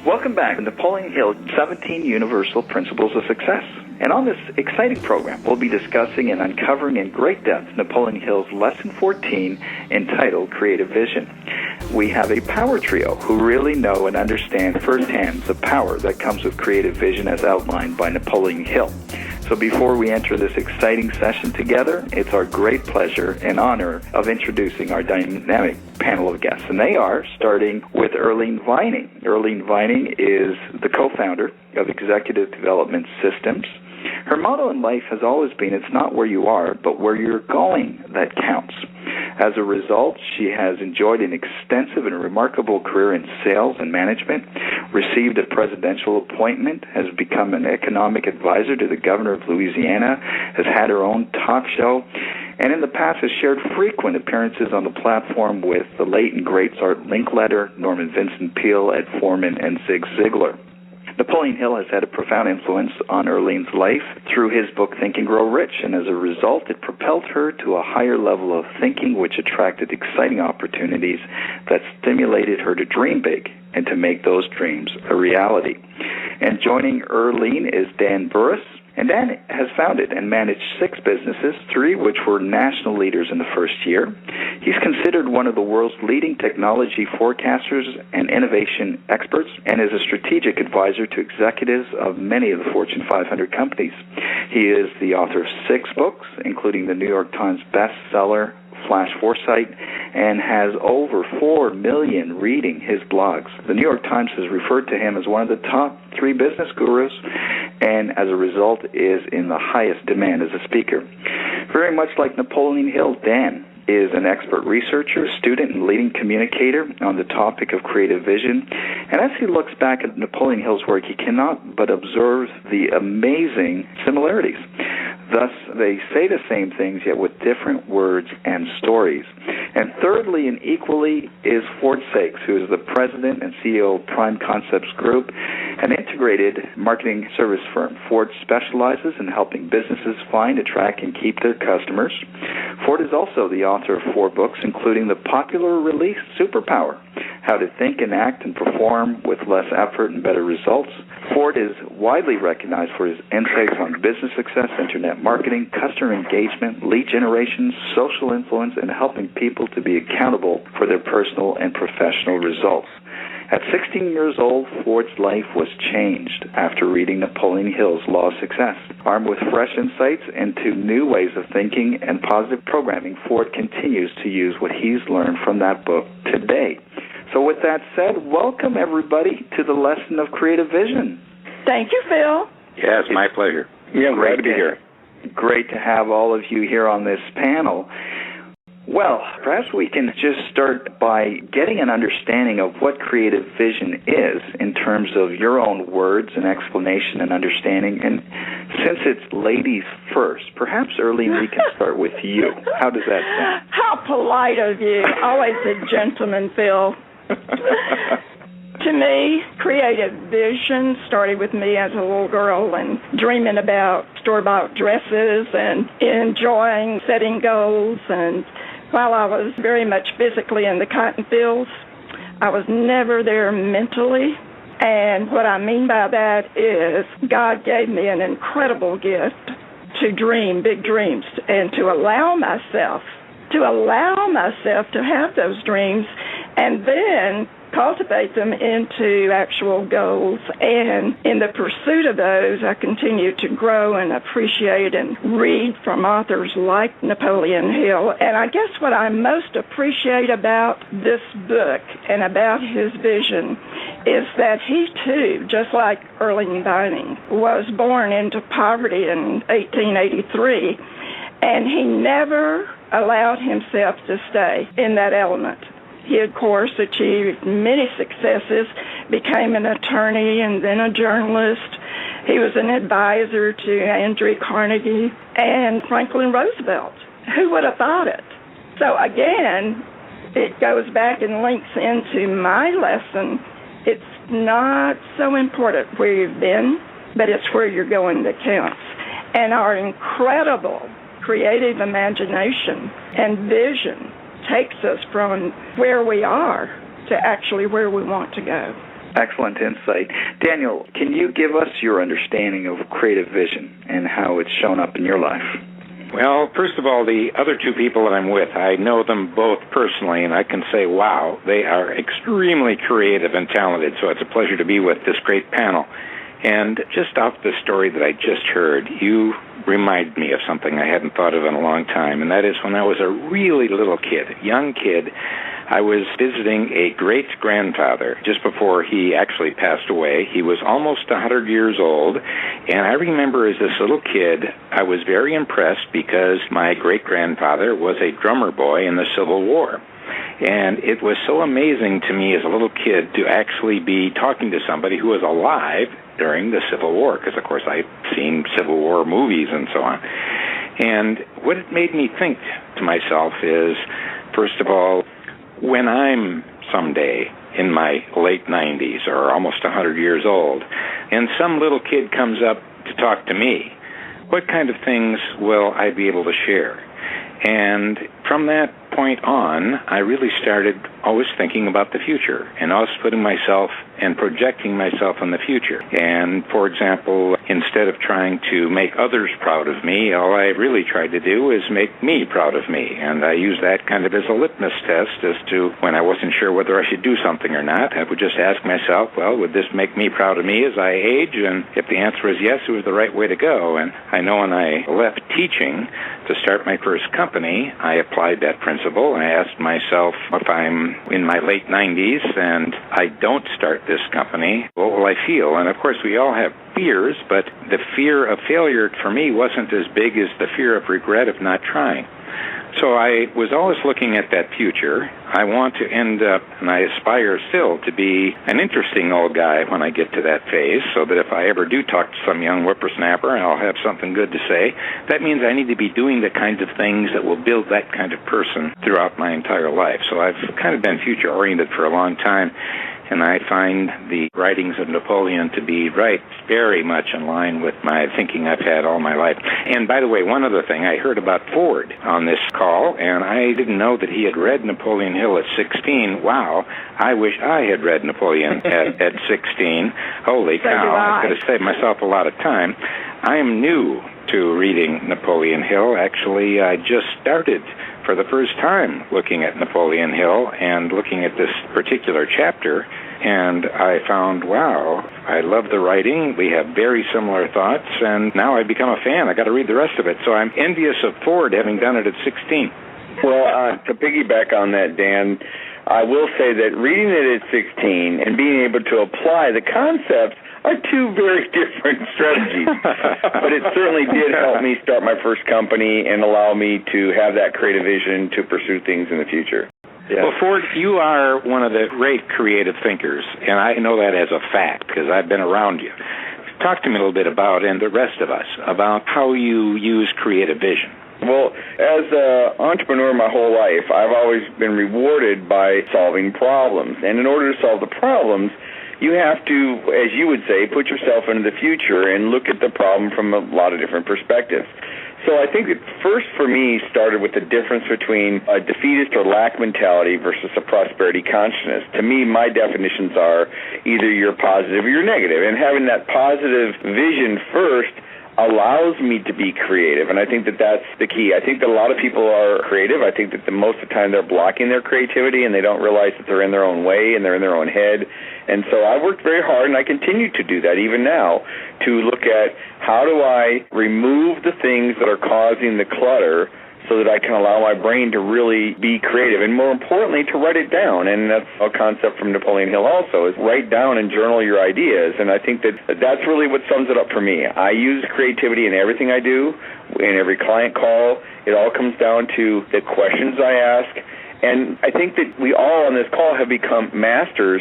Welcome back to Napoleon Hill, 17 Universal Principles of Success. And on this exciting program, we'll be discussing and uncovering in great depth Napoleon Hill's Lesson 14 entitled Creative Vision. We have a power trio who really know and understand firsthand the power that comes with creative vision as outlined by Napoleon Hill. So before we enter this exciting session together, it's our great pleasure and honor of introducing our dynamic panel of guests. And they are, starting with Earlene Vining. Earlene Vining is the co-founder of Executive Development Systems. Her motto in life has always been, it's not where you are, but where you're going that counts. As a result, she has enjoyed an extensive and remarkable career in sales and management, received a presidential appointment, has become an economic advisor to the governor of Louisiana, has had her own talk show, and in the past has shared frequent appearances on the platform with the late and great Art Linkletter, Norman Vincent Peale, Ed Foreman, and Zig Ziglar. Napoleon Hill has had a profound influence on Earlene's life through his book Think and Grow Rich, and as a result, it propelled her to a higher level of thinking, which attracted exciting opportunities that stimulated her to dream big and to make those dreams a reality. And joining Earlene is Dan Burris. And Dan has founded and managed 6 businesses, 3 which were national leaders in the first year. He's considered one of the world's leading technology forecasters and innovation experts, and is a strategic advisor to executives of many of the Fortune 500 companies. He is the author of 6 books, including the New York Times bestseller Flash Foresight, and has over 4 million reading his blogs. The New York Times has referred to him as one of the top 3 business gurus, and as a result is in the highest demand as a speaker. Very much like Napoleon Hill, Dan is an expert researcher, student, and leading communicator on the topic of creative vision. And as he looks back at Napoleon Hill's work, he cannot but observe the amazing similarities. Thus, they say the same things, yet with different words and stories. And thirdly, and equally, is Ford Sakes, who is the president and CEO of Prime Concepts Group, an integrated marketing service firm. Ford specializes in helping businesses find, attract, and keep their customers. Ford is also the author of 4 books, including the popular release Superpower, How to Think and Act and Perform with Less Effort and Better Results. Ford is widely recognized for his insights on business success, internet marketing, customer engagement, lead generation, social influence, and helping people to be accountable for their personal and professional results. At 16 years old, Ford's life was changed after reading Napoleon Hill's Law of Success. Armed with fresh insights into new ways of thinking and positive programming, Ford continues to use what he's learned from that book today. So with that said, welcome everybody to the lesson of creative vision. Thank you, Phil. Yeah, it's my pleasure. Yeah, great to be here. Great to have all of you here on this panel. Well, perhaps we can just start by getting an understanding of what creative vision is in terms of your own words and explanation and understanding. And since it's ladies first, perhaps, Earlene, we can start with you. How does that sound? How polite of you. Always a gentleman, Phil. To me, creative vision started with me as a little girl and dreaming about store-bought dresses and enjoying setting goals. And while I was very much physically in the cotton fields, I was never there mentally. And what I mean by that is God gave me an incredible gift to dream big dreams and to allow myself to have those dreams and then cultivate them into actual goals. And in the pursuit of those, I continue to grow and appreciate and read from authors like Napoleon Hill. And I guess what I most appreciate about this book and about his vision is that he, too, just like Earlene Vining, was born into poverty in 1883, and he never allowed himself to stay in that element. He, of course, achieved many successes, became an attorney and then a journalist. He was an advisor to Andrew Carnegie and Franklin Roosevelt. Who would have thought it? So, again, it goes back and links into my lesson. It's not so important where you've been, but it's where you're going that counts. And our incredible creative imagination and vision takes us from where we are to actually where we want to go. Excellent insight. Daniel, can you give us your understanding of creative vision and how it's shown up in your life? Well, first of all, the other two people that I'm with, I know them both personally, and I can say, wow, they are extremely creative and talented, so it's a pleasure to be with this great panel. And just off the story that I just heard, you remind me of something I hadn't thought of in a long time, and that is when I was a really little kid, young kid, I was visiting a great-grandfather just before he actually passed away. He was almost 100 years old, and I remember as this little kid, I was very impressed because my great-grandfather was a drummer boy in the Civil War. And it was so amazing to me as a little kid to actually be talking to somebody who was alive during the Civil War, because, of course, I'd seen Civil War movies and so on. And what it made me think to myself is, first of all, when I'm someday in my late 90s or almost 100 years old, and some little kid comes up to talk to me, what kind of things will I be able to share? And from that point on, I really started always thinking about the future and always putting myself and projecting myself in the future. And, for example, instead of trying to make others proud of me, all I really tried to do is make me proud of me. And I used that kind of as a litmus test as to when I wasn't sure whether I should do something or not. I would just ask myself, well, would this make me proud of me as I age? And if the answer was yes, it was the right way to go. And I know when I left teaching to start my first company, I applied that principle. I asked myself, if I'm in my late 90s and I don't start this company, what will I feel? And of course, we all have fears, but the fear of failure for me wasn't as big as the fear of regret of not trying. So I was always looking at that future. I want to end up, and I aspire still to be an interesting old guy when I get to that phase, so that if I ever do talk to some young whippersnapper, I'll have something good to say. That means I need to be doing the kinds of things that will build that kind of person throughout my entire life. So I've kind of been future-oriented for a long time. And I find the writings of Napoleon to be very much in line with my thinking I've had all my life. And by the way, one other thing, I heard about Ford on this call, and I didn't know that he had read Napoleon Hill at 16. Wow, I wish I had read Napoleon at 16. Holy cow, I could have saved myself a lot of time. I am new to reading Napoleon Hill. Actually, I just started for the first time looking at Napoleon Hill and looking at this particular chapter, and I found, wow, I love the writing. We have very similar thoughts, and now I've become a fan. I got to read the rest of it. So I'm envious of Ford having done it at 16. Well, to piggyback on that, Dan, I will say that reading it at 16 and being able to apply the concepts are two very different strategies. But it certainly did help me start my first company and allow me to have that creative vision to pursue things in the future. Yeah. Well, Ford, you are one of the great creative thinkers, and I know that as a fact because I've been around you. Talk to me a little bit about, and the rest of us, about how you use creative vision. Well, as an entrepreneur my whole life, I've always been rewarded by solving problems. And in order to solve the problems, you have to, as you would say, put yourself into the future and look at the problem from a lot of different perspectives. So I think it first for me started with the difference between a defeatist or lack mentality versus a prosperity consciousness. To me, my definitions are either you're positive or you're negative. And having that positive vision first allows me to be creative, and I think that that's the key. I think that a lot of people are creative. I think that most of the time they're blocking their creativity, and they don't realize that they're in their own way and they're in their own head. And so I worked very hard, and I continue to do that even now, to look at how do I remove the things that are causing the clutter so that I can allow my brain to really be creative, and more importantly, to write it down. And that's a concept from Napoleon Hill also, is write down and journal your ideas. And I think that that's really what sums it up for me. I use creativity in everything I do, in every client call. It all comes down to the questions I ask. And I think that we all on this call have become masters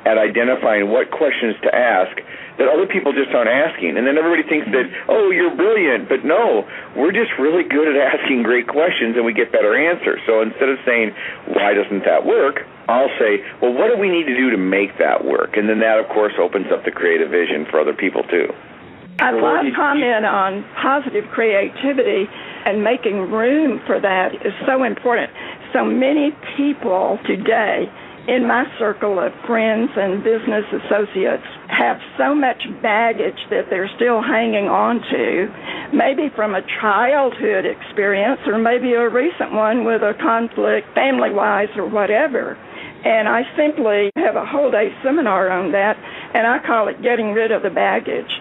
at identifying what questions to ask that other people just aren't asking. And then everybody thinks that, oh, you're brilliant. But no, we're just really good at asking great questions, and we get better answers. So instead of saying, why doesn't that work, I'll say, well, what do we need to do to make that work? And then that, of course, opens up the creative vision for other people, too. I'd love to comment on positive creativity, and making room for that is so important. So many people today in my circle of friends and business associates have so much baggage that they're still hanging on to, maybe from a childhood experience or maybe a recent one with a conflict family-wise or whatever. And I simply have a whole day seminar on that, and I call it getting rid of the baggage.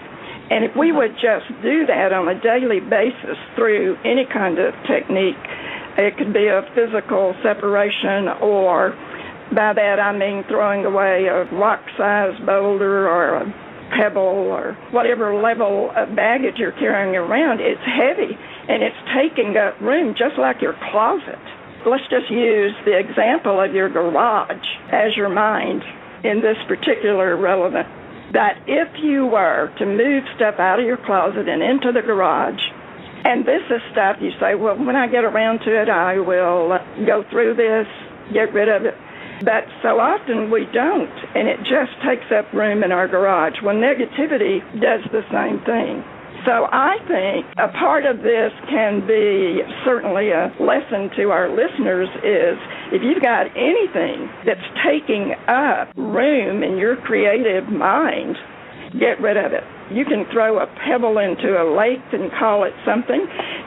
And if we would just do that on a daily basis through any kind of technique, it could be a physical separation, or by that I mean throwing away a rock-sized boulder or a pebble or whatever level of baggage you're carrying around. It's heavy, and it's taking up room just like your closet. Let's just use the example of your garage as your mind in this particular relevant. That if you were to move stuff out of your closet and into the garage, and this is stuff you say, well, when I get around to it, I will go through this, get rid of it. But so often we don't, and it just takes up room in our garage. Well, negativity does the same thing. So I think a part of this can be certainly a lesson to our listeners is if you've got anything that's taking up room in your creative mind, get rid of it. You can throw a pebble into a lake and call it something.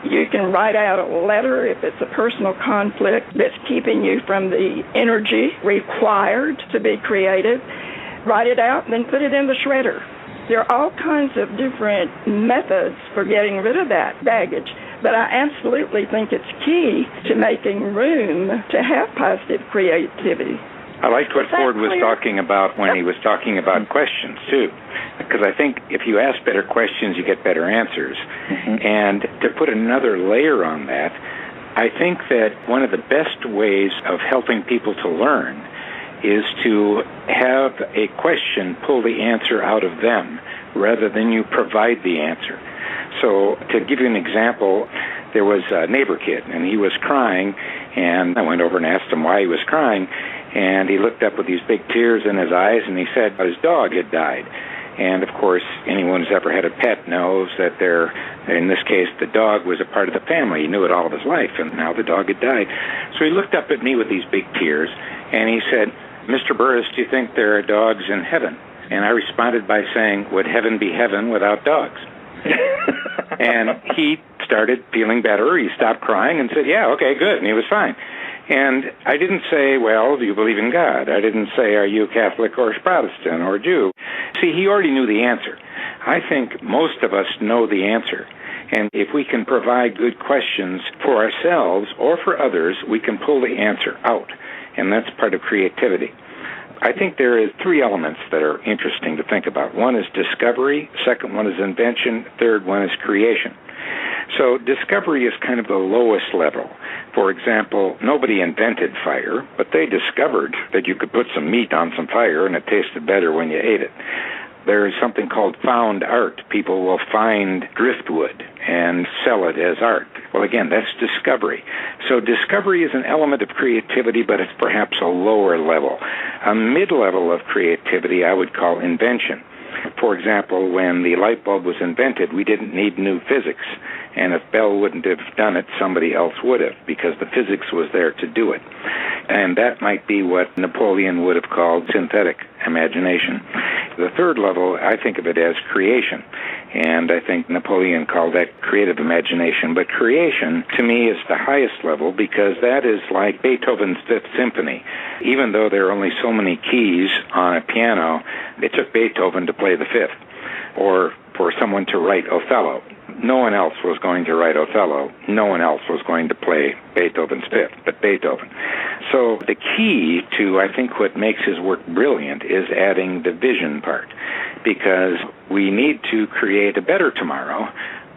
You can write out a letter if it's a personal conflict that's keeping you from the energy required to be creative. Write it out and then put it in the shredder. There are all kinds of different methods for getting rid of that baggage, but I absolutely think it's key to making room to have positive creativity. I liked what Ford was talking about when he was talking about questions, too, because I think if you ask better questions, you get better answers. Mm-hmm. And to put another layer on that, I think that one of the best ways of helping people to learn is to have a question pull the answer out of them rather than you provide the answer. So to give you an example, there was a neighbor kid, and he was crying, and I went over and asked him why he was crying, and he looked up with these big tears in his eyes, and he said his dog had died. And, of course, anyone who's ever had a pet knows that in this case, the dog was a part of the family. He knew it all of his life, and now the dog had died. So he looked up at me with these big tears, and he said, Mr. Burris, do you think there are dogs in heaven? And I responded by saying, would heaven be heaven without dogs? And he started feeling better. He stopped crying and said, yeah, okay, good, and he was fine. And I didn't say, well, do you believe in God? I didn't say, are you Catholic or Protestant or Jew? See, he already knew the answer. I think most of us know the answer. And if we can provide good questions for ourselves or for others, we can pull the answer out. And that's part of creativity. I think there are three elements that are interesting to think about. One is discovery, second one is invention, third one is creation. So discovery is kind of the lowest level. For example, nobody invented fire, but they discovered that you could put some meat on some fire and it tasted better when you ate it. There is something called found art. People will find driftwood and sell it as art. Well, again, that's discovery. So discovery is an element of creativity, but it's perhaps a lower level. A mid-level of creativity I would call invention. For example, when the light bulb was invented, we didn't need new physics. And if Bell wouldn't have done it, somebody else would have, because the physics was there to do it. And that might be what Napoleon would have called synthetic imagination. The third level, I think of it as creation. And I think Napoleon called that creative imagination. But creation, to me, is the highest level because that is like Beethoven's Fifth Symphony. Even though there are only so many keys on a piano, it took Beethoven to play the fifth. Or for someone to write Othello. No one else was going to write Othello. No one else was going to play Beethoven's Fifth, but Beethoven. So the key to, I think, what makes his work brilliant is adding the vision part, because we need to create a better tomorrow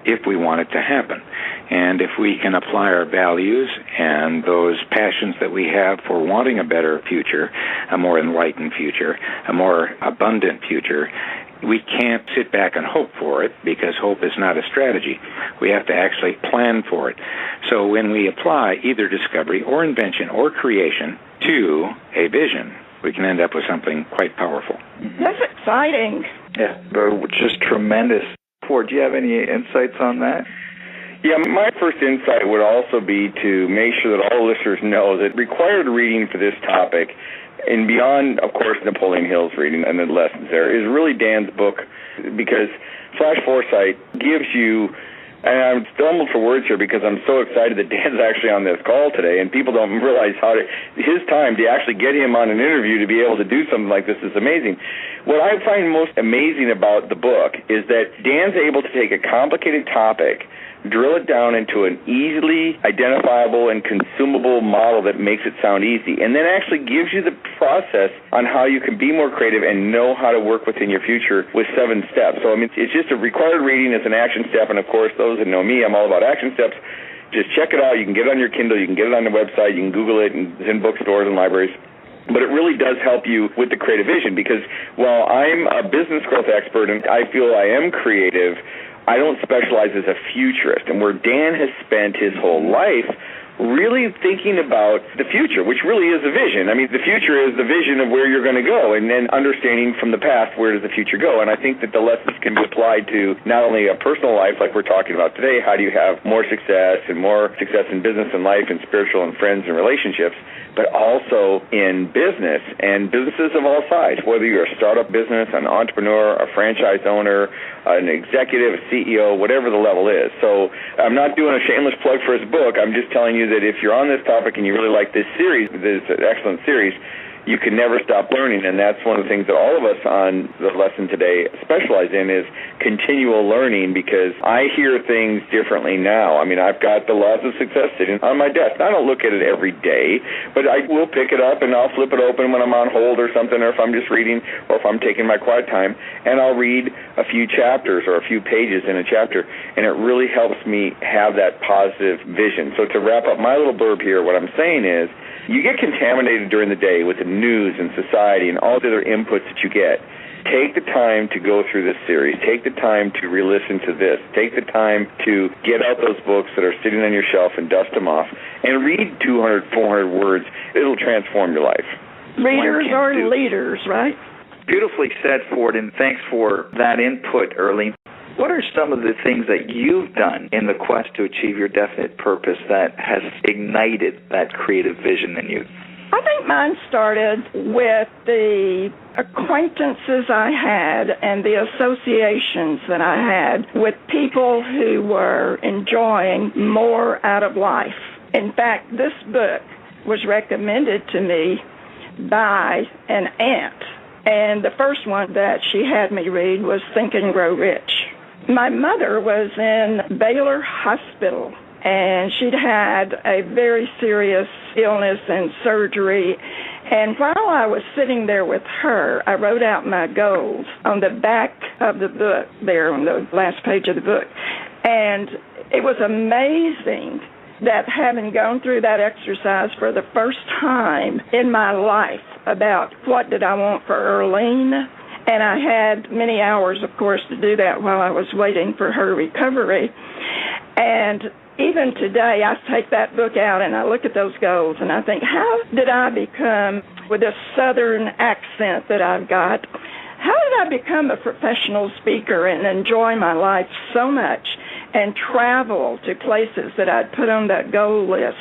if we want it to happen. And if we can apply our values and those passions that we have for wanting a better future, a more enlightened future, a more abundant future, we can't sit back and hope for it, because hope is not a strategy. We have to actually plan for it. So when we apply either discovery or invention or creation to a vision, we can end up with something quite powerful. That's exciting. Yeah, just tremendous. Ford, do you have any insights on that? Yeah, my first insight would also be to make sure that all listeners know that required reading for this topic and beyond, of course, Napoleon Hill's reading and the lessons there, is really Dan's book, because Flash Foresight gives you, and I'm stumbled for words here because I'm so excited that Dan's actually on this call today, and people don't realize his time to actually get him on an interview to be able to do something like this is amazing. What I find most amazing about the book is that Dan's able to take a complicated topic, drill it down into an easily identifiable and consumable model that makes it sound easy, and then actually gives you the process on how you can be more creative and know how to work within your future with 7 steps. So, I mean, it's just a required reading. It's an action step, and of course, those that know me, I'm all about action steps. Just check it out. You can get it on your Kindle. You can get it on the website. You can Google it, and it's in bookstores and libraries. But it really does help you with the creative vision, because while I'm a business growth expert and I feel I am creative, I don't specialize as a futurist, and where Dan has spent his whole life really thinking about the future, which really is a vision. I mean, the future is the vision of where you're going to go, and then understanding from the past, where does the future go? And I think that the lessons can be applied to not only a personal life, like we're talking about today, how do you have more success and more success in business and life and spiritual and friends and relationships, but also in business and businesses of all sizes, whether you're a startup business, an entrepreneur, a franchise owner, an executive, a CEO, whatever the level is. So I'm not doing a shameless plug for his book. I'm just telling you that if you're on this topic and you really like this series, this excellent series, you can never stop learning, and that's one of the things that all of us on the lesson today specialize in, is continual learning, because I hear things differently now. I mean, I've got the Laws of Success sitting on my desk. I don't look at it every day, but I will pick it up and I'll flip it open when I'm on hold or something, or if I'm just reading, or if I'm taking my quiet time, and I'll read a few chapters or a few pages in a chapter, and it really helps me have that positive vision. So to wrap up my little blurb here, what I'm saying is, you get contaminated during the day with the news and society and all the other inputs that you get. Take the time to go through this series. Take the time to re-listen to this. Take the time to get out those books that are sitting on your shelf and dust them off, and read 200, 400 words. It'll transform your life. Readers are leaders, right? Beautifully said, Ford, and thanks for that input, Earlene. What are some of the things that you've done in the quest to achieve your definite purpose that has ignited that creative vision in you? I think mine started with the acquaintances I had and the associations that I had with people who were enjoying more out of life. In fact, this book was recommended to me by an aunt, and the first one that she had me read was Think and Grow Rich. My mother was in Baylor Hospital, and she'd had a very serious illness and surgery. And while I was sitting there with her, I wrote out my goals on the back of the book there, on the last page of the book. And it was amazing that, having gone through that exercise for the first time in my life about what did I want for Earlene, and I had many hours, of course, to do that while I was waiting for her recovery. And even today, I take that book out and I look at those goals and I think, how did I become, with this southern accent that I've got, how did I become a professional speaker and enjoy my life so much and travel to places that I'd put on that goal list?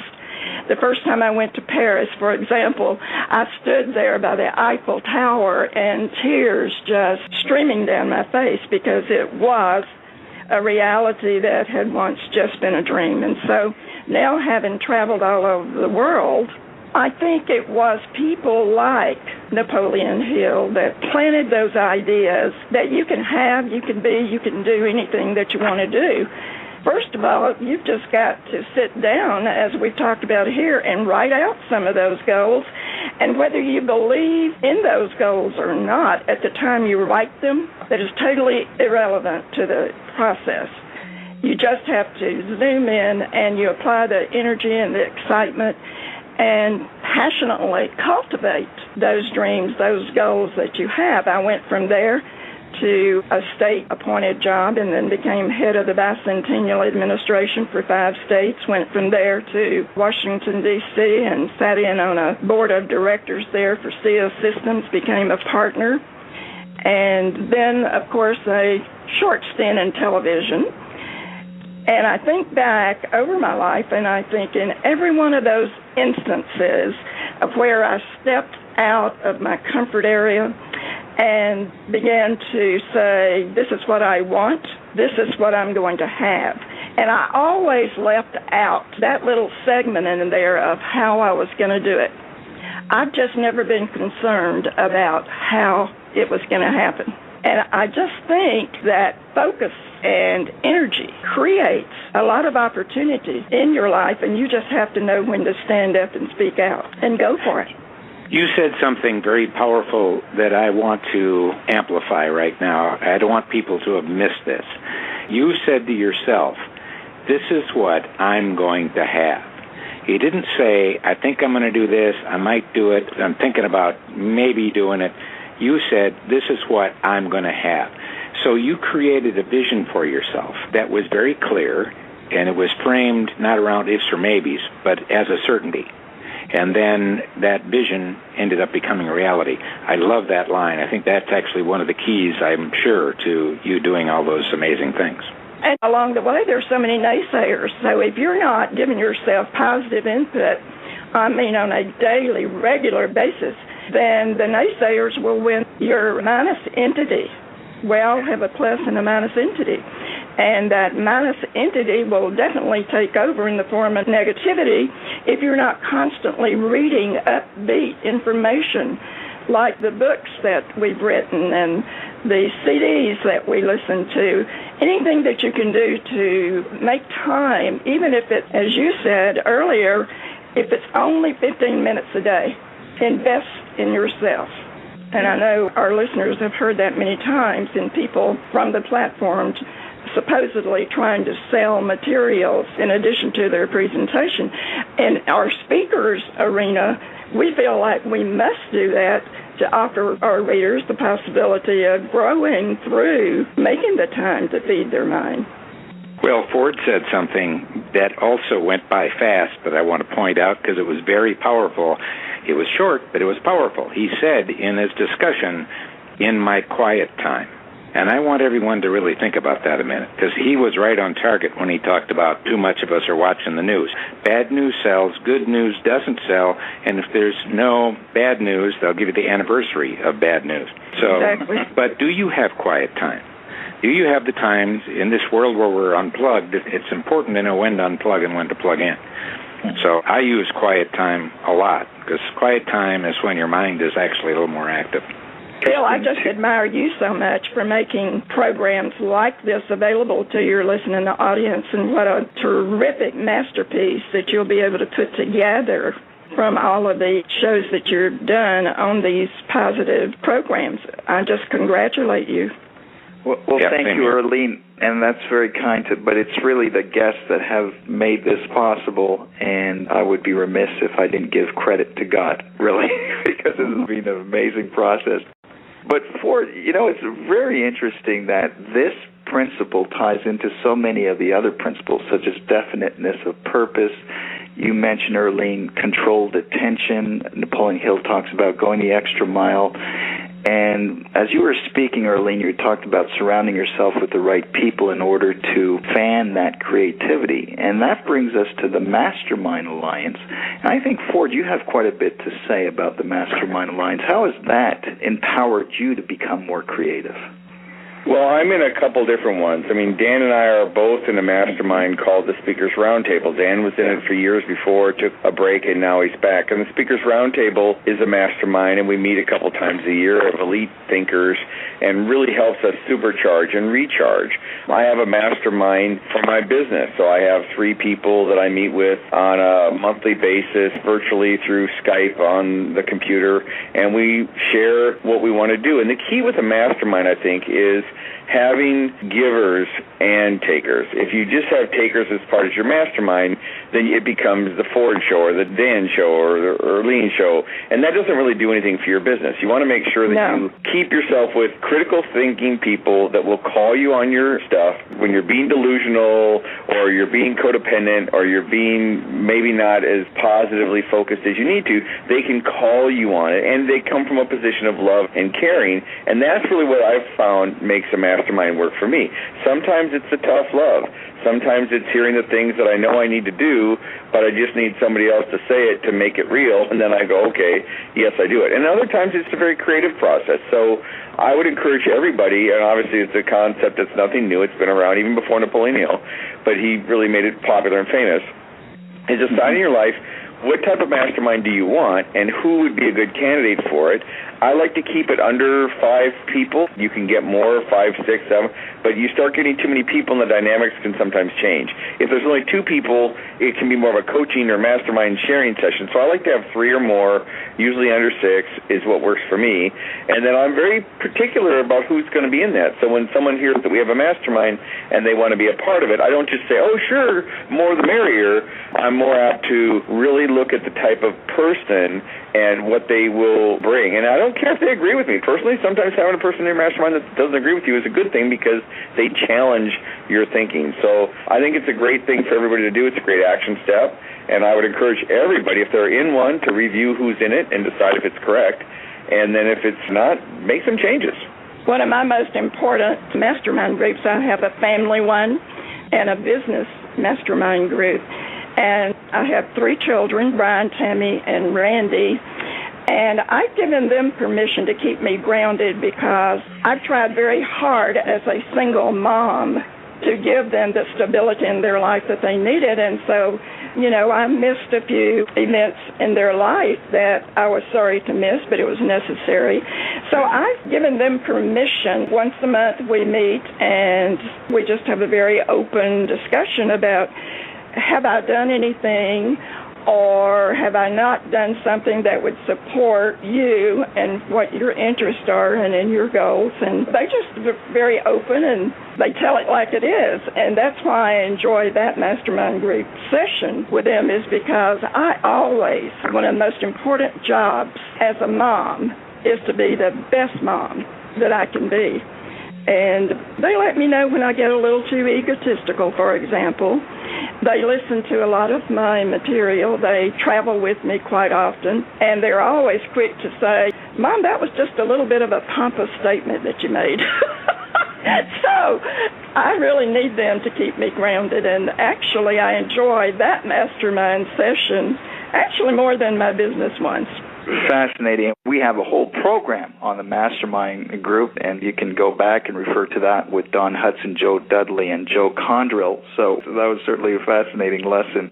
The first time I went to Paris, for example, I stood there by the Eiffel Tower and tears just streaming down my face, because it was a reality that had once just been a dream. And so now, having traveled all over the world, I think it was people like Napoleon Hill that planted those ideas that you can have, you can be, you can do anything that you want to do. First of all, you've just got to sit down, as we've talked about here, and write out some of those goals. And whether you believe in those goals or not at the time you write them, that is totally irrelevant to the process. You just have to zoom in and you apply the energy and the excitement and passionately cultivate those dreams, those goals that you have. I went from there to a state-appointed job and then became head of the bicentennial administration for 5 states. Went from there to Washington, D.C., and sat in on a board of directors there for SIA Systems, became a partner. And then, of course, a short stint in television. And I think back over my life, and I think in every one of those instances of where I stepped out of my comfort area and began to say, this is what I want, this is what I'm going to have. And I always left out that little segment in there of how I was going to do it. I've just never been concerned about how it was going to happen. And I just think that focus and energy creates a lot of opportunity in your life, and you just have to know when to stand up and speak out and go for it. You said something very powerful that I want to amplify right now. I don't want people to have missed this. You said to yourself, this is what I'm going to have. You didn't say, I think I'm going to do this, I might do it, I'm thinking about maybe doing it. You said, this is what I'm going to have. So you created a vision for yourself that was very clear, and it was framed not around ifs or maybes, but as a certainty. And then that vision ended up becoming a reality. I love that line. I think that's actually one of the keys, I'm sure, to you doing all those amazing things. And along the way, there's so many naysayers. So if you're not giving yourself positive input, on a daily, regular basis, then the naysayers will win your minus entity. We all have a plus and a minus entity. And that minus entity will definitely take over in the form of negativity if you're not constantly reading upbeat information like the books that we've written and the CDs that we listen to. Anything that you can do to make time, even if it, as you said earlier, if it's only 15 minutes a day, invest in yourself. And I know our listeners have heard that many times in people from the platforms supposedly trying to sell materials in addition to their presentation. In our speakers arena, we feel like we must do that to offer our readers the possibility of growing through making the time to feed their mind. Well, Ford said something that also went by fast, but I want to point out because it was very powerful. It was short, but it was powerful. He said in his discussion, in my quiet time. And I want everyone to really think about that a minute, because he was right on target when he talked about too much of us are watching the news. Bad news sells, good news doesn't sell, and if there's no bad news, they'll give you the anniversary of bad news. So, exactly. But do you have quiet time? Do you have the times in this world where we're unplugged? It's important to know when to unplug and when to plug in. So I use quiet time a lot, because quiet time is when your mind is actually a little more active. Phil, I just admire you so much for making programs like this available to your listening audience, and what a terrific masterpiece that you'll be able to put together from all of the shows that you've done on these positive programs. I just congratulate you. Well, thank you, Earlene, and that's very kind, but it's really the guests that have made this possible, and I would be remiss if I didn't give credit to God, really, because it's been an amazing process. But it's very interesting that this principle ties into so many of the other principles, such as definiteness of purpose. You mentioned, Earlene, controlled attention. Napoleon Hill talks about going the extra mile. And as you were speaking, Earlene, you talked about surrounding yourself with the right people in order to fan that creativity. And that brings us to the Mastermind Alliance. And I think, Ford, you have quite a bit to say about the Mastermind Alliance. How has that empowered you to become more creative? Well, I'm in a couple different ones. Dan and I are both in a mastermind called the Speakers Roundtable. Dan was in it for years before, took a break, and now he's back. And the Speakers Roundtable is a mastermind, and we meet a couple times a year of elite thinkers, and really helps us supercharge and recharge. I have a mastermind for my business, so I have 3 people that I meet with on a monthly basis, virtually through Skype on the computer, and we share what we want to do. And the key with a mastermind, I think, is having givers and takers. If you just have takers as part of your mastermind, then it becomes the Ford show or the Dan show or the Earlene show, and that doesn't really do anything for your business. You want to make sure that you keep yourself with critical thinking people that will call you on your stuff when you're being delusional or you're being codependent or you're being maybe not as positively focused as you need to. They can call you on it, and they come from a position of love and caring, and that's really what I've found makes makes a mastermind work for me. Sometimes it's the tough love. Sometimes it's hearing the things that I know I need to do, but I just need somebody else to say it to make it real, and then I go, okay, yes, I do it. And other times it's a very creative process. So I would encourage everybody, and obviously it's a concept that's nothing new. It's been around even before Napoleon Hill, but he really made it popular and famous, is decide in your life, what type of mastermind do you want, and who would be a good candidate for it? I like to keep it under 5 people. You can get more, 5, 6, 7, but you start getting too many people and the dynamics can sometimes change. If there's only 2 people, it can be more of a coaching or mastermind sharing session. So I like to have 3 or more, usually under 6 is what works for me. And then I'm very particular about who's going to be in that. So when someone hears that we have a mastermind and they want to be a part of it, I don't just say, oh, sure, more the merrier. I'm more apt to really look at the type of person and what they will bring. And I don't care if they agree with me. Personally, sometimes having a person in your mastermind that doesn't agree with you is a good thing because they challenge your thinking. So I think it's a great thing for everybody to do. It's a great action step. And I would encourage everybody, if they're in one, to review who's in it and decide if it's correct. And then if it's not, make some changes. One of my most important mastermind groups, I have a family one and a business mastermind group. And I have 3 children, Brian, Tammy, and Randy. And I've given them permission to keep me grounded because I've tried very hard as a single mom to give them the stability in their life that they needed. And so, I missed a few events in their life that I was sorry to miss, but it was necessary. So I've given them permission. Once a month we meet and we just have a very open discussion about, have I done anything or have I not done something that would support you and what your interests are and in your goals? And they just are very open and they tell it like it is. And that's why I enjoy that mastermind group session with them, is because I always, one of the most important jobs as a mom is to be the best mom that I can be. And they let me know when I get a little too egotistical, for example. They listen to a lot of my material. They travel with me quite often, and they're always quick to say, Mom, that was just a little bit of a pompous statement that you made. So I really need them to keep me grounded, and actually I enjoy that mastermind session actually more than my business ones. Fascinating. We have a whole program on the mastermind group, and you can go back and refer to that with Don Hudson, Joe Dudley, and Joe Condrill. So that was certainly a fascinating lesson.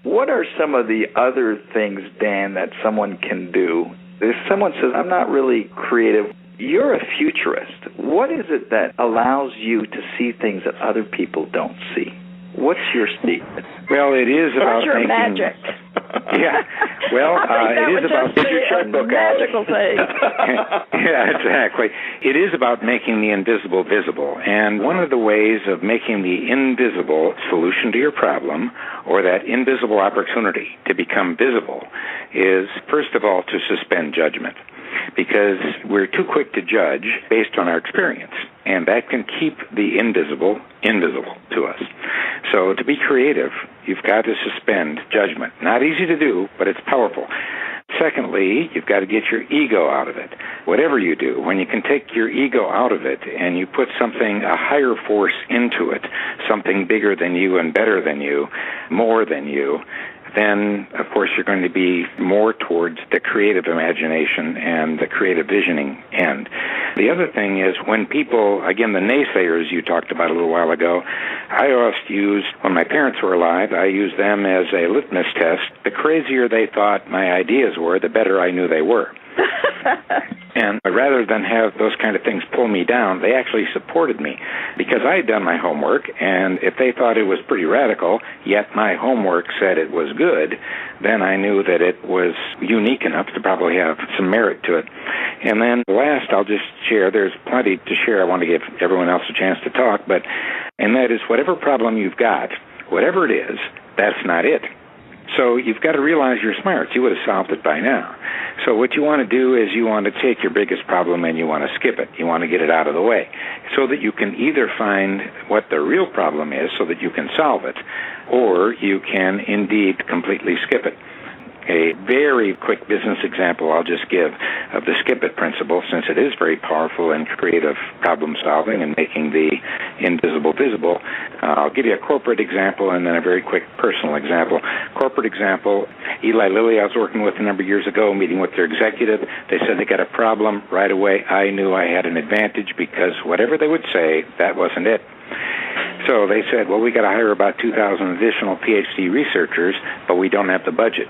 What are some of the other things, Dan, that someone can do? If someone says, I'm not really creative, you're a futurist. What is it that allows you to see things that other people don't see? What's your statement? Well, it is about your making... magic. Yeah. Well, it is about... Get your checkbook out. Magical thing. Yeah, exactly. It is about making the invisible visible. And one of the ways of making the invisible solution to your problem, or that invisible opportunity to become visible, is, first of all, to suspend judgment. Because we're too quick to judge based on our experience, and that can keep the invisible to us. So to be creative, you've got to suspend judgment. Not easy to do, but it's powerful. Secondly, you've got to get your ego out of it. Whatever you do, when you can take your ego out of it and you put something, a higher force into it, something bigger than you and better than you, more than you, then, of course, you're going to be more towards the creative imagination and the creative visioning end. The other thing is when people, again, the naysayers you talked about a little while ago, I always used, when my parents were alive, I used them as a litmus test. The crazier they thought my ideas were, the better I knew they were. And rather than have those kind of things pull me down, they actually supported me because I had done my homework, and if they thought it was pretty radical, yet my homework said it was good, then I knew that it was unique enough to probably have some merit to it. And then last, I'll just share, there's plenty to share. I want to give everyone else a chance to talk, and that is whatever problem you've got, whatever it is, that's not it. So you've got to realize you're smart. You would have solved it by now. So what you want to do is you want to take your biggest problem and you want to skip it. You want to get it out of the way so that you can either find what the real problem is so that you can solve it, or you can indeed completely skip it. A very quick business example I'll just give of the skip it principle, since it is very powerful in creative problem solving and making the invisible visible. I'll give you a corporate example and then a very quick personal example. Corporate example, Eli Lilly I was working with a number of years ago, meeting with their executive. They said they got a problem. Right away I knew I had an advantage because whatever they would say, that wasn't it. So they said, well, we got to hire about 2,000 additional PhD researchers, but we don't have the budget.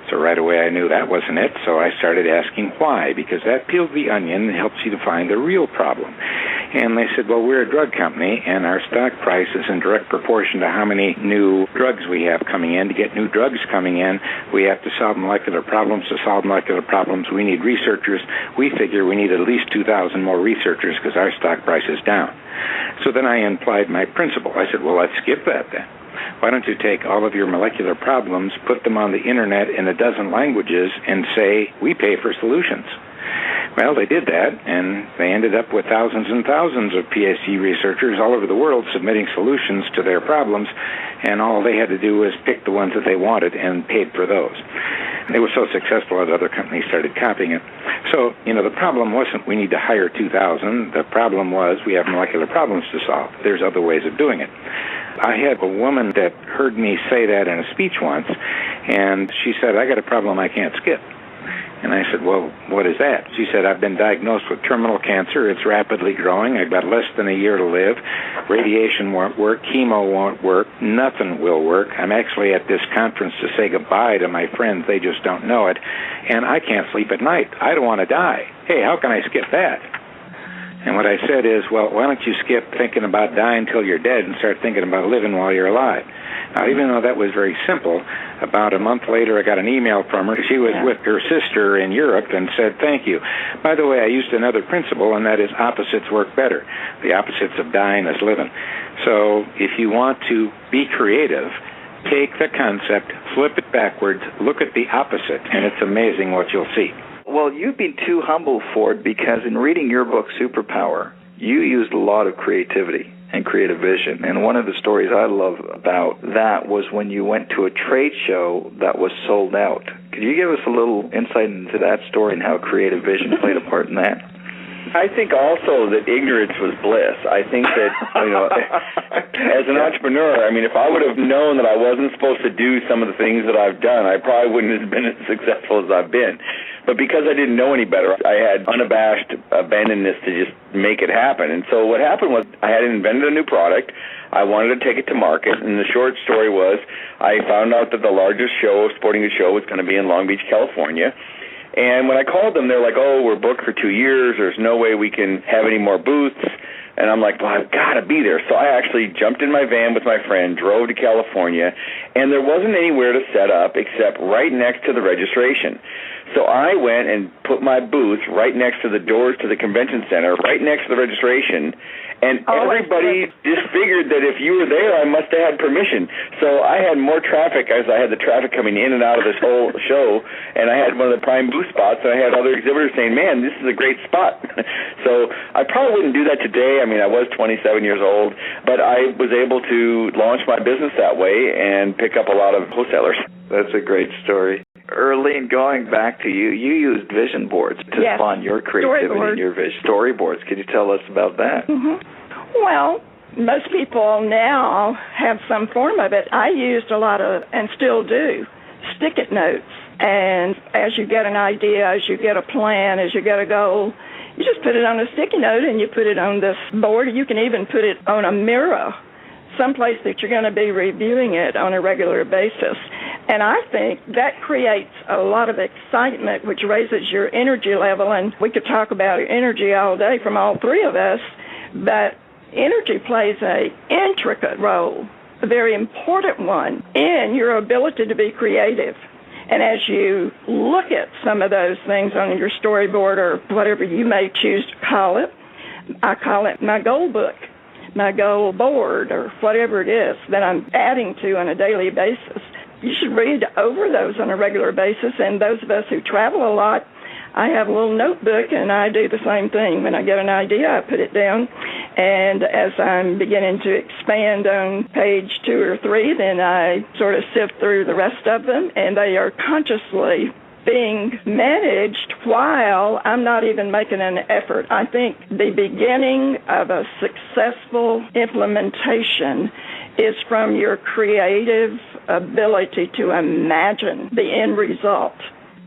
So right away I knew that wasn't it, so I started asking why, because that peels the onion and helps you to find the real problem. And they said, well, we're a drug company, and our stock price is in direct proportion to how many new drugs we have coming in. To get new drugs coming in, we have to solve molecular problems. To solve molecular problems, we need researchers. We figure we need at least 2,000 more researchers because our stock price is down. So then I implied my principle. I said, well, let's skip that then. Why don't you take all of your molecular problems, put them on the internet in a dozen languages, and say, we pay for solutions? Well, they did that, and they ended up with thousands and thousands of PhD researchers all over the world submitting solutions to their problems, and all they had to do was pick the ones that they wanted and paid for those. They were so successful that other companies started copying it. So, the problem wasn't we need to hire 2,000. The problem was we have molecular problems to solve. There's other ways of doing it. I had a woman that heard me say that in a speech once, and she said, I got a problem I can't skip. And I said, well, what is that? She said, I've been diagnosed with terminal cancer. It's rapidly growing. I've got less than a year to live. Radiation won't work. Chemo won't work. Nothing will work. I'm actually at this conference to say goodbye to my friends. They just don't know it. And I can't sleep at night. I don't want to die. Hey, how can I skip that? And what I said is, well, why don't you skip thinking about dying until you're dead and start thinking about living while you're alive? Now, even though that was very simple, about a month later I got an email from her. She was with her sister in Europe and said, thank you. By the way, I used another principle, and that is opposites work better. The opposites of dying is living. So if you want to be creative, take the concept, flip it backwards, look at the opposite, and it's amazing what you'll see. Well, you've been too humble for it, because in reading your book, Superpower, you used a lot of creativity and creative vision. And one of the stories I love about that was when you went to a trade show that was sold out. Could you give us a little insight into that story and how creative vision played a part in that? I think also that ignorance was bliss. I think that, as an entrepreneur, if I would have known that I wasn't supposed to do some of the things that I've done, I probably wouldn't have been as successful as I've been. But because I didn't know any better, I had unabashed abandonness to just make it happen. And so what happened was I had invented a new product. I wanted to take it to market. And the short story was I found out that the largest sporting goods show was going to be in Long Beach, California. And when I called them, they're like, oh, we're booked for 2 years. There's no way we can have any more booths. And I'm like, well, I've got to be there. So I actually jumped in my van with my friend, drove to California, and there wasn't anywhere to set up except right next to the registration. So I went and put my booth right next to the doors to the convention center, right next to the registration, and everybody just figured that if you were there, I must have had permission. So I had more traffic as I had the traffic coming in and out of this whole show, and I had one of the prime booth spots, and I had other exhibitors saying, man, this is a great spot. So I probably wouldn't do that today. I was 27 years old, but I was able to launch my business that way and pick up a lot of wholesalers. That's a great story. Earlene, going back to you, you used vision boards to spawn your creativity and your vision. Storyboards. Could you tell us about that? Mm-hmm. Well, most people now have some form of it. I used a lot of, and still do, stick-it notes. And as you get an idea, as you get a plan, as you get a goal, you just put it on a sticky note and you put it on this board. You can even put it on a mirror, someplace that you're going to be reviewing it on a regular basis. And I think that creates a lot of excitement, which raises your energy level. And we could talk about energy all day from all three of us, but energy plays an intricate role, a very important one, in your ability to be creative. And as you look at some of those things on your storyboard or whatever you may choose to call it, I call it my goal book, my goal board, or whatever it is that I'm adding to on a daily basis. You should read over those on a regular basis, and those of us who travel a lot, I have a little notebook, and I do the same thing. When I get an idea, I put it down, and as I'm beginning to expand on page 2 or 3, then I sort of sift through the rest of them, and they are consciously being managed while I'm not even making an effort. I think the beginning of a successful implementation is from your creative ability to imagine the end result.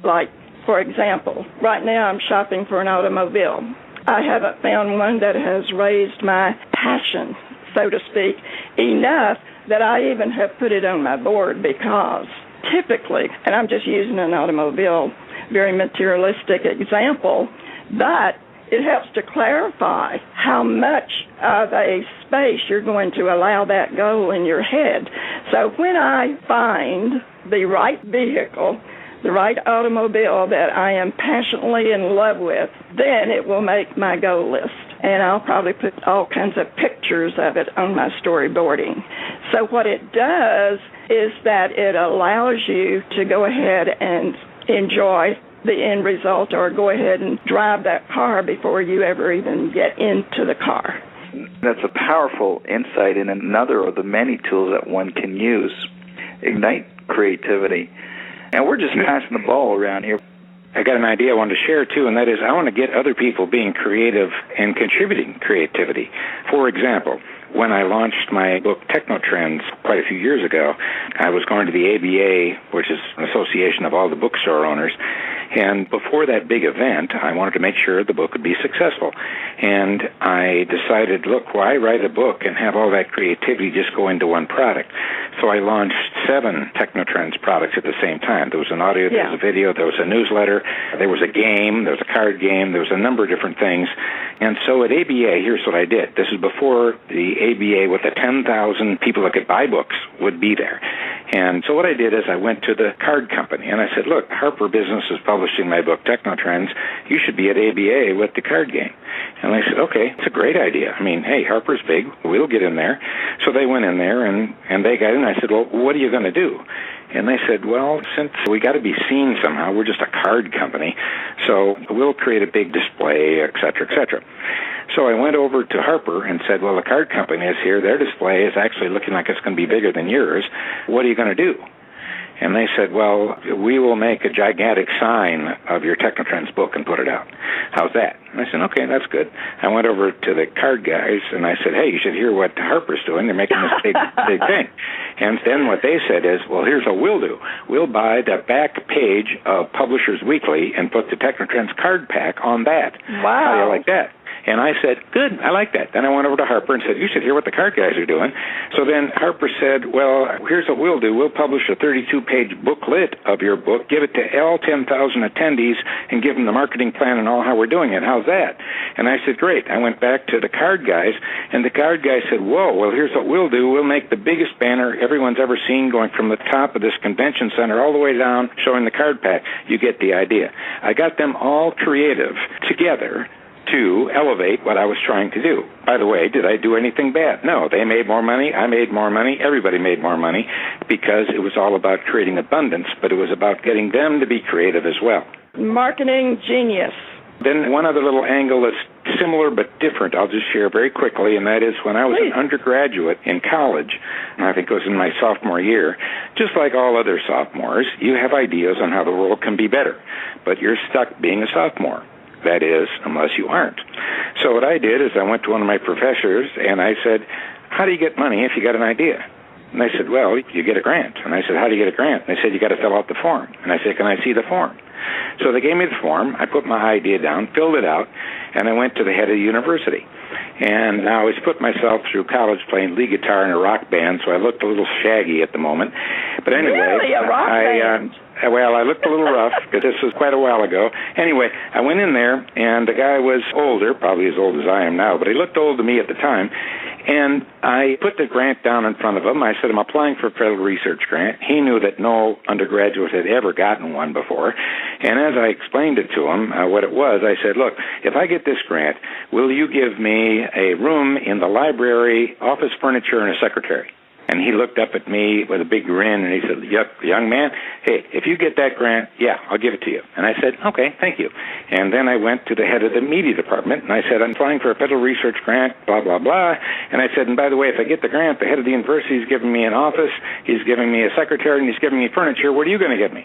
Like, for example, right now I'm shopping for an automobile. I haven't found one that has raised my passion, so to speak, enough that I even have put it on my board, because typically, and I'm just using an automobile, very materialistic example, but it helps to clarify how much of a space you're going to allow that goal in your head. So when I find the right vehicle, the right automobile that I am passionately in love with, then it will make my goal list. And I'll probably put all kinds of pictures of it on my storyboarding. So what it does is that it allows you to go ahead and enjoy the end result, or go ahead and drive that car before you ever even get into the car. That's a powerful insight in another of the many tools that one can use. Ignite creativity. And we're just passing the ball around here. I got an idea I wanted to share, too, and that is I want to get other people being creative and contributing creativity. For example, when I launched my book, Technotrends, quite a few years ago, I was going to the ABA, which is an association of all the bookstore owners, and before that big event, I wanted to make sure the book would be successful. And I decided, look, why write a book and have all that creativity just go into one product? So I launched 7 Technotrends products at the same time. There was an audio, there was a video, there was a newsletter, there was a game, there was a card game, there was a number of different things. And so at ABA, here's what I did. This is before the ABA with the 10,000 people that could buy books would be there. And so what I did is I went to the card company, and I said, look, Harper Business is publishing my book, Technotrends. You should be at ABA with the card game. And they said, okay, it's a great idea. I mean, hey, Harper's big. We'll get in there. So they went in there, and they got in. I said, well, what are you going to do? And they said, well, since we got to be seen somehow, we're just a card company, so we'll create a big display, et cetera, et cetera. So I went over to Harper and said, well, the card company is here. Their display is actually looking like it's going to be bigger than yours. What are you going to do? And they said, well, we will make a gigantic sign of your Technotrends book and put it out. How's that? And I said, okay, that's good. I went over to the card guys, and I said, hey, you should hear what Harper's doing. They're making this big thing. And then what they said is, well, here's what we'll do. We'll buy the back page of Publishers Weekly and put the Technotrends card pack on that. Wow. How do you like that? And I said, good, I like that. Then I went over to Harper and said, you should hear what the card guys are doing. So then Harper said, well, here's what we'll do. We'll publish a 32-page booklet of your book, give it to all 10,000 attendees, and give them the marketing plan and all how we're doing it. How's that? And I said, great. I went back to the card guys, and the card guys said, whoa, well, here's what we'll do. We'll make the biggest banner everyone's ever seen, going from the top of this convention center all the way down, showing the card pack. You get the idea. I got them all creative together to elevate what I was trying to do. By the way, did I do anything bad? No, they made more money, I made more money, everybody made more money, because it was all about creating abundance, but it was about getting them to be creative as well. Marketing genius. Then one other little angle that's similar but different, I'll just share very quickly, and that is when I was an undergraduate in college, I think it was in my sophomore year, just like all other sophomores, you have ideas on how the world can be better, but you're stuck being a sophomore. That is, unless you aren't. So what I did is I went to one of my professors, and I said, how do you get money if you got an idea? And they said, well, you get a grant. And I said, how do you get a grant? And they said, you got to fill out the form. And I said, can I see the form? So they gave me the form. I put my idea down, filled it out, and I went to the head of the university. And I always put myself through college playing lead guitar in a rock band, so I looked a little shaggy at the moment. But anyway, really, a rock band? Well, I looked a little rough, because this was quite a while ago. Anyway, I went in there, and the guy was older, probably as old as I am now, but he looked old to me at the time. And I put the grant down in front of him. I said, I'm applying for a federal research grant. He knew that no undergraduate had ever gotten one before. And as I explained it to him, what it was, I said, look, if I get this grant, will you give me a room in the library, office furniture, and a secretary? And he looked up at me with a big grin, and he said, young man, hey, if you get that grant, yeah, I'll give it to you. And I said, okay, thank you. And then I went to the head of the media department, and I said, I'm applying for a federal research grant, blah, blah, blah. And I said, and by the way, if I get the grant, the head of the university is giving me an office, he's giving me a secretary, and he's giving me furniture. What are you going to give me?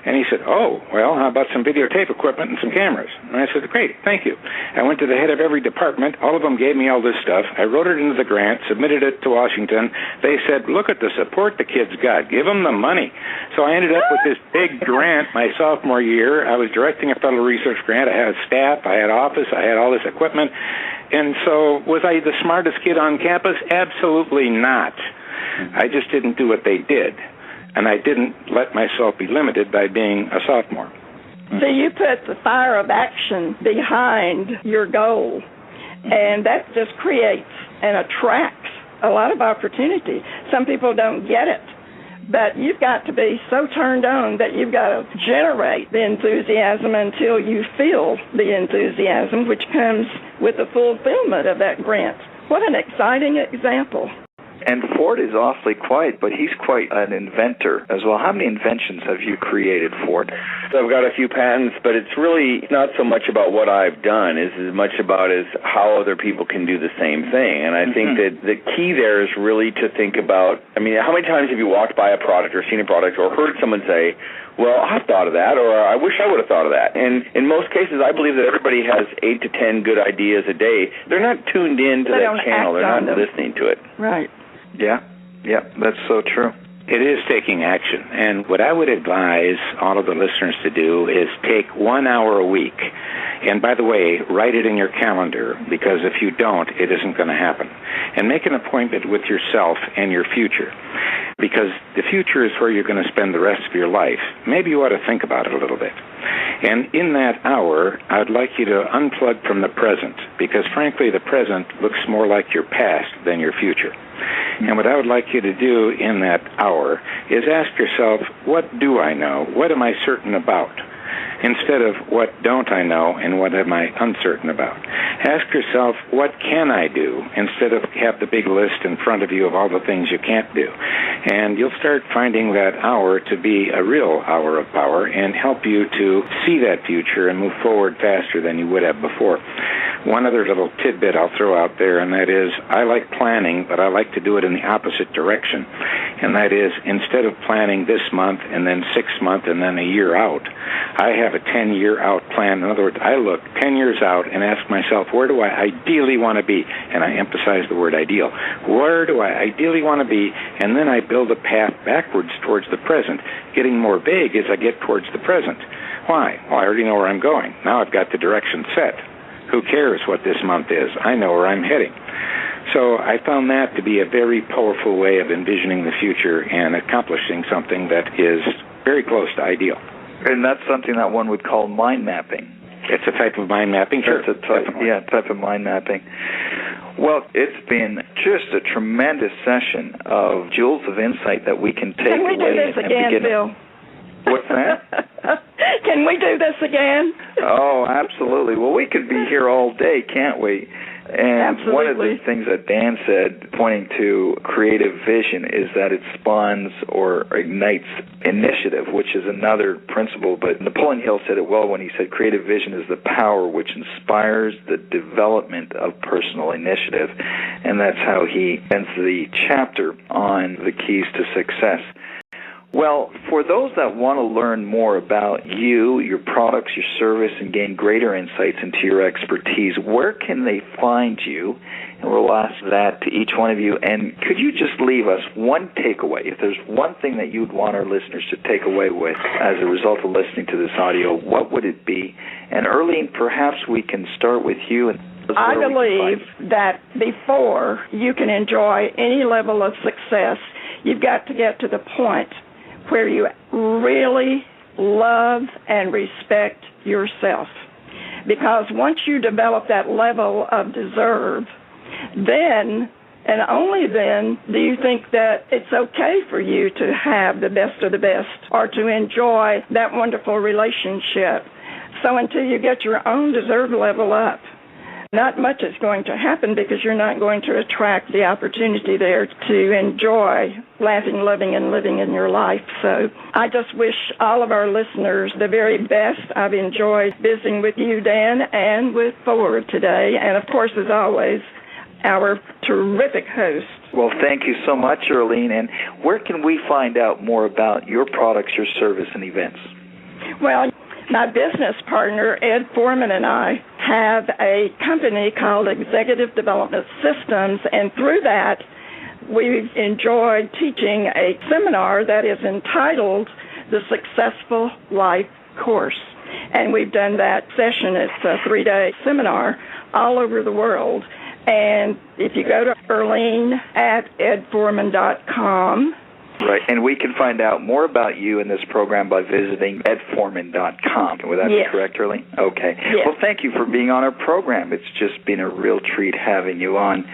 And he said, oh, well, how about some videotape equipment and some cameras? And I said, great, thank you. I went to the head of every department. All of them gave me all this stuff. I wrote it into the grant, submitted it to Washington. They said, look at the support the kids got. Give them the money. So I ended up with this big grant my sophomore year. I was directing a federal research grant. I had staff. I had office. I had all this equipment. And so was I the smartest kid on campus? Absolutely not. I just didn't do what they did. And I didn't let myself be limited by being a sophomore. So you put the fire of action behind your goal, and that just creates and attracts a lot of opportunity. Some people don't get it, but you've got to be so turned on that you've got to generate the enthusiasm until you feel the enthusiasm, which comes with the fulfillment of that grant. What an exciting example. And Ford is awfully quiet, but he's quite an inventor as well. How many inventions have you created, Ford? So I've got a few patents, but it's really not so much about what I've done as much about as how other people can do the same thing. And I think that the key there is really to think about, I mean, how many times have you walked by a product or seen a product or heard someone say, well, I've thought of that, or I wish I would have thought of that. And in most cases, I believe that everybody has 8 to 10 good ideas a day. They're not tuned in to that channel. They're not listening to it. Right. Yeah, that's so true. It is taking action. And what I would advise all of the listeners to do is take 1 hour a week. And by the way, write it in your calendar, because if you don't, it isn't going to happen. And make an appointment with yourself and your future, because the future is where you're going to spend the rest of your life. Maybe you ought to think about it a little bit. And in that hour, I'd like you to unplug from the present, because frankly, the present looks more like your past than your future. And what I would like you to do in that hour is ask yourself, what do I know? What am I certain about? Instead of what don't I know and what am I uncertain about. Ask yourself, what can I do? Instead of have the big list in front of you of all the things you can't do. And you'll start finding that hour to be a real hour of power and help you to see that future and move forward faster than you would have before. One other little tidbit I'll throw out there, and that is, I like planning, but I like to do it in the opposite direction. And that is, instead of planning this month and then 6 months and then a year out, I have a 10-year out plan. In other words, I look 10 years out and ask myself, where do I ideally want to be? And I emphasize the word ideal. Where do I ideally want to be? And then I build a path backwards towards the present, getting more vague as I get towards the present. Why? Well, I already know where I'm going. Now I've got the direction set. Who cares what this month is? I know where I'm heading. So I found that to be a very powerful way of envisioning the future and accomplishing something that is very close to ideal. And that's something that one would call mind mapping. It's a type of mind mapping, sure. It's a type of mind mapping. Well, it's been just a tremendous session of jewels of insight that we can take away. Can we do this again, Bill? What's that? Can we do this again? Oh, absolutely. Well, we could be here all day, can't we? And absolutely. One of the things that Dan said, pointing to creative vision, is that it spawns or ignites initiative, which is another principle. But Napoleon Hill said it well when he said creative vision is the power which inspires the development of personal initiative. And that's how he ends the chapter on the keys to success. Well, for those that want to learn more about you, your products, your service, and gain greater insights into your expertise, where can they find you? And we'll ask that to each one of you. And could you just leave us one takeaway? If there's one thing that you'd want our listeners to take away with as a result of listening to this audio, what would it be? And Earlene, perhaps we can start with you. I believe that before you can enjoy any level of success, you've got to get to the point where you really love and respect yourself. Because once you develop that level of deserve, then and only then do you think that it's okay for you to have the best of the best or to enjoy that wonderful relationship. So until you get your own deserve level up, not much is going to happen because you're not going to attract the opportunity there to enjoy laughing, loving, and living in your life. So I just wish all of our listeners the very best. I've enjoyed visiting with you, Dan, and with Ford today. And, of course, as always, our terrific host. Well, thank you so much, Earlene. And where can we find out more about your products, your service, and events? Well, my business partner, Ed Foreman, and I have a company called Executive Development Systems, and through that, we've enjoyed teaching a seminar that is entitled The Successful Life Course. And we've done that session. It's a 3-day seminar all over the world. And if you go to Earlene@edforeman.com. Right, and we can find out more about you in this program by visiting edforeman.com. Would that be correct, Earlene? Okay. Yes. Well, thank you for being on our program. It's just been a real treat having you on.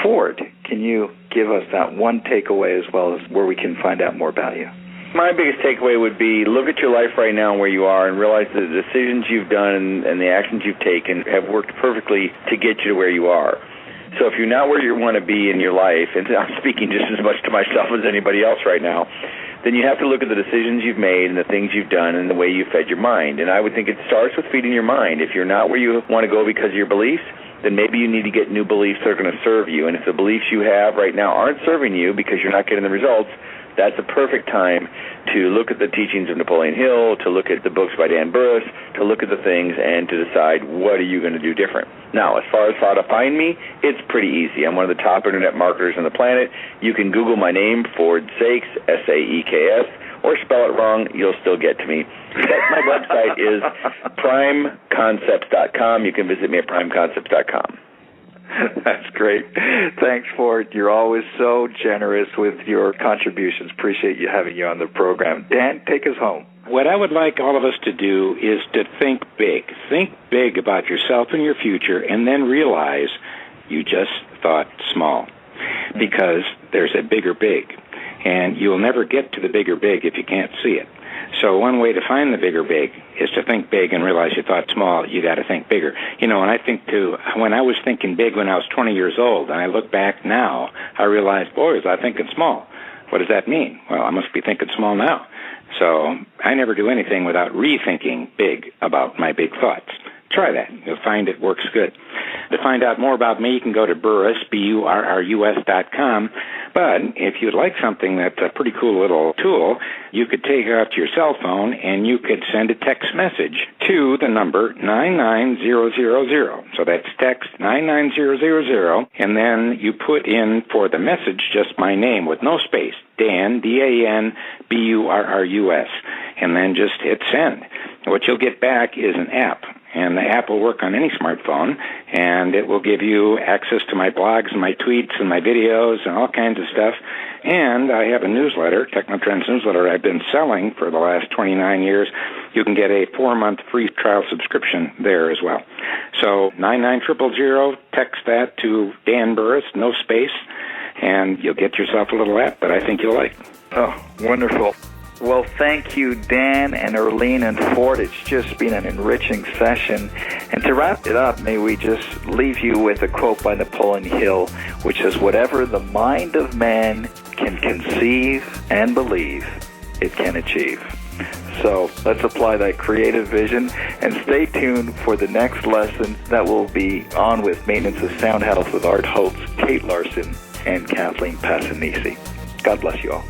Ford, can you give us that one takeaway as well as where we can find out more about you? My biggest takeaway would be look at your life right now and where you are and realize that the decisions you've done and the actions you've taken have worked perfectly to get you to where you are. So if you're not where you want to be in your life, and I'm speaking just as much to myself as anybody else right now, then you have to look at the decisions you've made and the things you've done and the way you fed your mind. And I would think it starts with feeding your mind. If you're not where you want to go because of your beliefs, then maybe you need to get new beliefs that are going to serve you. And if the beliefs you have right now aren't serving you because you're not getting the results, that's a perfect time to look at the teachings of Napoleon Hill, to look at the books by Dan Burris, to look at the things and to decide what are you going to do different. Now, as far as how to find me, it's pretty easy. I'm one of the top internet marketers on the planet. You can Google my name, Ford Saeks, S-A-E-K-S, or spell it wrong, you'll still get to me. But my website is primeconcepts.com. You can visit me at primeconcepts.com. That's great. Thanks, Ford. You're always so generous with your contributions. Appreciate you having you on the program. Dan, take us home. What I would like all of us to do is to think big. Think big about yourself and your future, and then realize you just thought small. Because there's a bigger big, and you'll never get to the bigger big if you can't see it. So one way to find the bigger big is to think big and realize you thought small. You got to think bigger. You know, and I think too, when I was thinking big when I was 20 years old, and I look back now, I realized, boy, was I thinking small. What does that mean? Well, I must be thinking small now. So I never do anything without rethinking big about my big thoughts. Try that. You'll find it works good. To find out more about me, you can go to Burris, BURRUS.com. But if you'd like something that's a pretty cool little tool, you could take it out to your cell phone and you could send a text message to the number 99000. So that's text 99000, and then you put in for the message just my name with no space, Dan, DANBURRUS, and then just hit send. What you'll get back is an app. And the app will work on any smartphone, and it will give you access to my blogs and my tweets and my videos and all kinds of stuff. And I have a newsletter, Technotrends newsletter, I've been selling for the last 29 years. You can get a 4-month free trial subscription there as well. So 99000, text that to Dan Burris, no space, and you'll get yourself a little app that I think you'll like. Oh, wonderful. Well, thank you, Dan and Earlene and Ford. It's just been an enriching session. And to wrap it up, may we just leave you with a quote by Napoleon Hill, which says, "Whatever the mind of man can conceive and believe, it can achieve." So let's apply that creative vision and stay tuned for the next lesson that will be on with Maintenance of Sound Health with Art Holtz, Kate Larson, and Kathleen Passanisi. God bless you all.